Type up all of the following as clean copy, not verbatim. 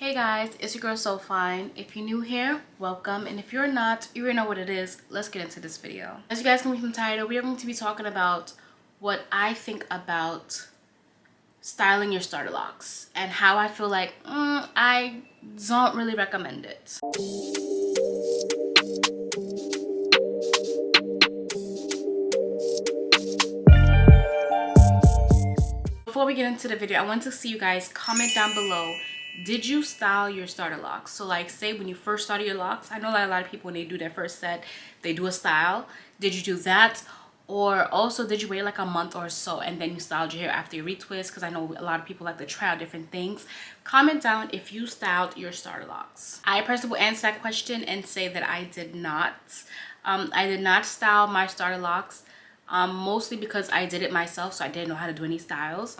Hey guys, it's your girl Sofineee. If you're new here, welcome, and if you're not, you already know what it is. Let's get into this video. As you guys can read from the title, we are going to be talking about what I think about styling your starter locks and how I feel like I don't really recommend it. Before we get into the video, I want to see you guys comment down below. Did you style your starter locks? So like, say when you first started your locks, I know that a lot of people, when they do their first set, they do a style. Did you do that? Or also, did you wait like a month or so and then you styled your hair after your retwist? Because I know a lot of people like to try out different things. Comment down if you styled your starter locks. I personally will answer that question and say that I did not. I did not style my starter locks. Mostly because I did it myself, so I didn't know how to do any styles.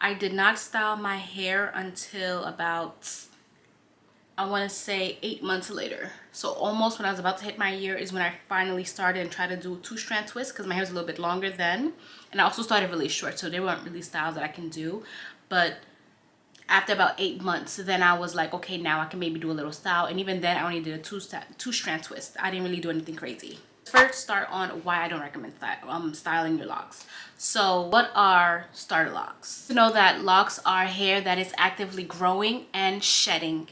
I did not style my hair until about, I want to say 8 months later. So almost when I was about to hit my year is when I finally started and tried to do 2-strand twists, because my hair was a little bit longer then, and I also started really short, so they weren't really styles that I can do. But after about 8 months, then I was like, okay, now I can maybe do a little style. And even then I only did a two-strand twist. I didn't really do anything crazy. First, start on why I don't recommend styling your locks. So what are starter locks? To know that locks are hair that is actively growing and shedding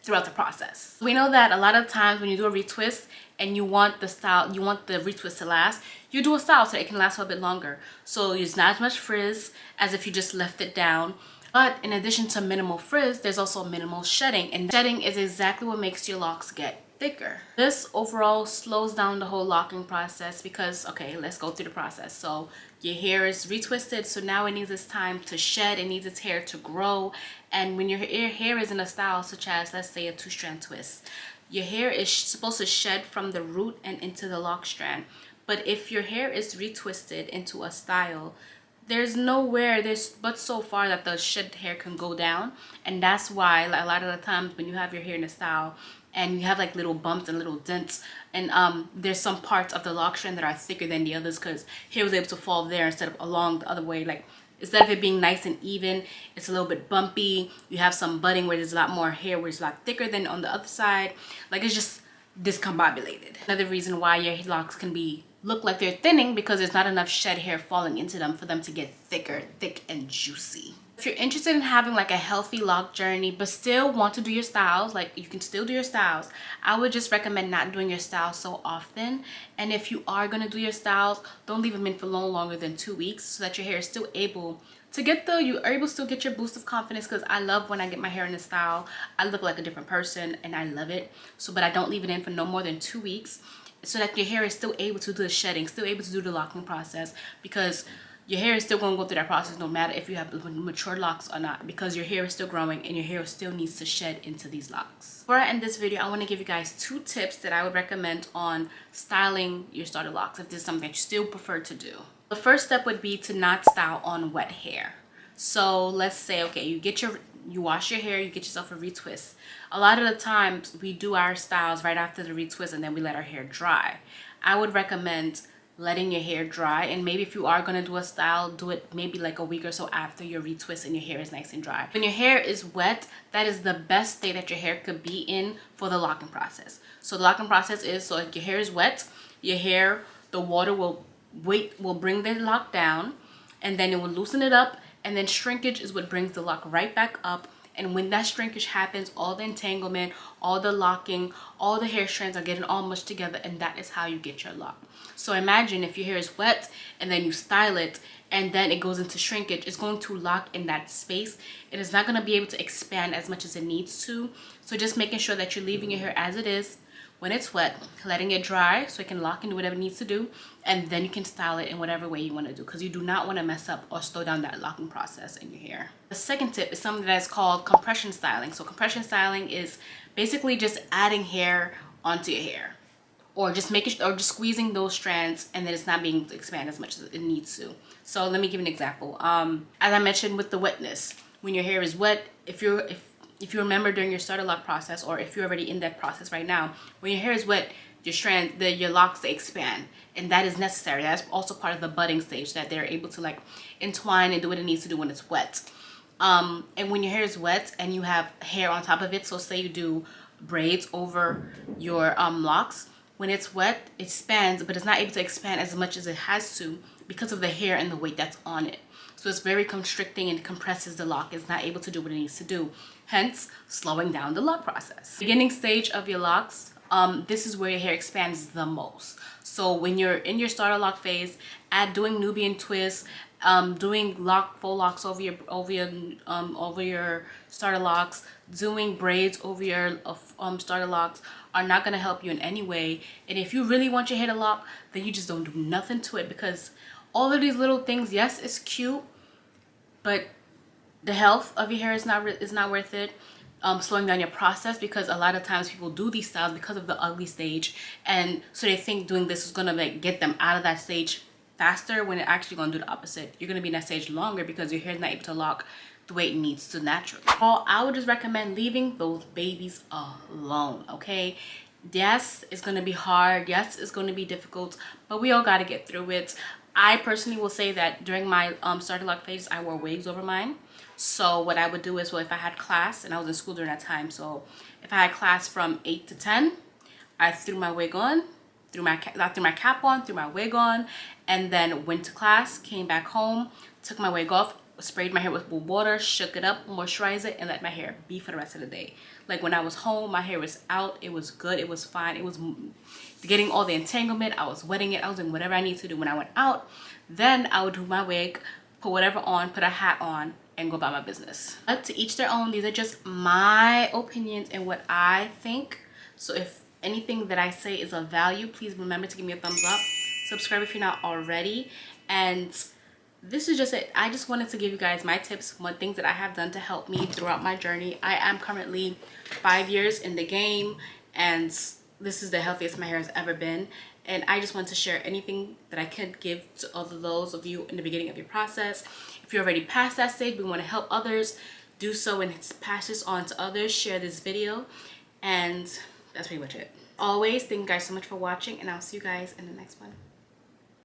throughout the process. We know that a lot of times when you do a retwist and you want the retwist to last, you do a style so it can last a little bit longer. So there's not as much frizz as if you just left it down. But in addition to minimal frizz, there's also minimal shedding, and shedding is exactly what makes your locks get thicker. This overall slows down the whole locking process because, okay, let's go through the process. So your hair is retwisted, so now it needs its time to shed, it needs its hair to grow. And when your hair is in a style such as, let's say, a 2-strand twist, your hair is supposed to shed from the root and into the lock strand. But if your hair is retwisted into a style, there's nowhere but so far that the shed hair can go down. And that's why a lot of the times when you have your hair in a style and you have like little bumps and little dents, and there's some parts of the lock strand that are thicker than the others because hair was able to fall there instead of along the other way. Like, instead of it being nice and even, it's a little bit bumpy. You have some budding where there's a lot more hair where it's a lot thicker than on the other side. Like, it's just discombobulated. Another reason why your locks can look like they're thinning, because there's not enough shed hair falling into them for them to get thick and juicy. If you're interested in having like a healthy lock journey but still want to do your styles, like you can still do your styles, I would just recommend not doing your styles so often. And if you are going to do your styles, don't leave them in for longer than 2 weeks, so that your hair is still able to you are able to still get your boost of confidence. Because I love when I get my hair in a style, I look like a different person and I love it. So, but I don't leave it in for no more than 2 weeks, so that your hair is still able to do the shedding, still able to do the locking process, because your hair is still going to go through that process no matter if you have mature locks or not, because your hair is still growing and your hair still needs to shed into these locks. Before I end this video, I want to give you guys 2 tips that I would recommend on styling your starter locks if this is something that you still prefer to do. The first step would be to not style on wet hair. So let's say, okay, you wash your hair, you get yourself a retwist. A lot of the times we do our styles right after the retwist and then we let our hair dry. I would recommend letting your hair dry, and maybe if you are going to do a style, do it maybe like a week or so after your retwist and your hair is nice and dry. When your hair is wet, that is the best state that your hair could be in for the locking process. So the locking process is, so if your hair is wet, your hair, the water will bring the lock down, and then it will loosen it up, and then shrinkage is what brings the lock right back up. And when that shrinkage happens, all the entanglement, all the locking, all the hair strands are getting all mushed together, and that is how you get your lock. So imagine if your hair is wet and then you style it and then it goes into shrinkage, it's going to lock in that space. It is not going to be able to expand as much as it needs to. So just making sure that you're leaving your hair as it is when it's wet, letting it dry so it can lock and do whatever it needs to do, and then you can style it in whatever way you want to do, because you do not want to mess up or slow down that locking process in your hair. The second tip is something that is called compression styling. So compression styling is basically just adding hair onto your hair, or just squeezing those strands, and then it's not being expanded as much as it needs to. So let me give you an example. As I mentioned with the wetness, when your hair is wet, if you remember during your starter lock process, or if you're already in that process right now, when your hair is wet, your locks, they expand, and that is necessary. That's also part of the budding stage, that they're able to like entwine and do what it needs to do when it's wet. And when your hair is wet and you have hair on top of it, so say you do braids over your locks, when it's wet it expands, but it's not able to expand as much as it has to because of the hair and the weight that's on it. So it's very constricting and compresses the lock. It's not able to do what it needs to do, hence slowing down the lock process. Beginning stage of your locks, this is where your hair expands the most. So when you're in your starter lock phase, at doing Nubian twists, doing faux locks over your starter locks, doing braids over your starter locks are not going to help you in any way. And if you really want your hair to lock, then you just don't do nothing to it, because all of these little things, yes, it's cute, but the health of your hair is not worth it. Slowing down your process, because a lot of times people do these styles because of the ugly stage, and so they think doing this is gonna like get them out of that stage faster, when it's actually gonna do the opposite. You're gonna be in that stage longer because your hair is not able to lock the way it needs to naturally. Well, I would just recommend leaving those babies alone, okay? Yes, it's gonna be hard. Yes, it's gonna be difficult, but we all gotta get through it. I personally will say that during my starter lock phase, I wore wigs over mine. So what I would do is, well, if I had class, and I was in school during that time, so if I had class from 8 to 10, I threw my wig on, threw my cap on, threw my wig on, and then went to class, came back home, took my wig off, sprayed my hair with water, shook it up, moisturized it, and let my hair be for the rest of the day. Like when I was home, my hair was out, it was good, it was fine, it was getting all the entanglement, I was wetting it, I was doing whatever I need to do. When I went out, then I would do my wig, put whatever on, put a hat on, and go about my business. But to each their own. These are just my opinions and what I think. So if anything that I say is of value, please remember to give me a thumbs up, subscribe if you're not already, and this is just it. I just wanted to give you guys my tips, things that I have done to help me throughout my journey. I am currently 5 years in the game, and this is the healthiest my hair has ever been. And I just want to share anything that I could give to all of those of you in the beginning of your process. If you're already past that stage, we want to help others, do so and pass this on to others. Share this video, and that's pretty much it. Always, thank you guys so much for watching, and I'll see you guys in the next one.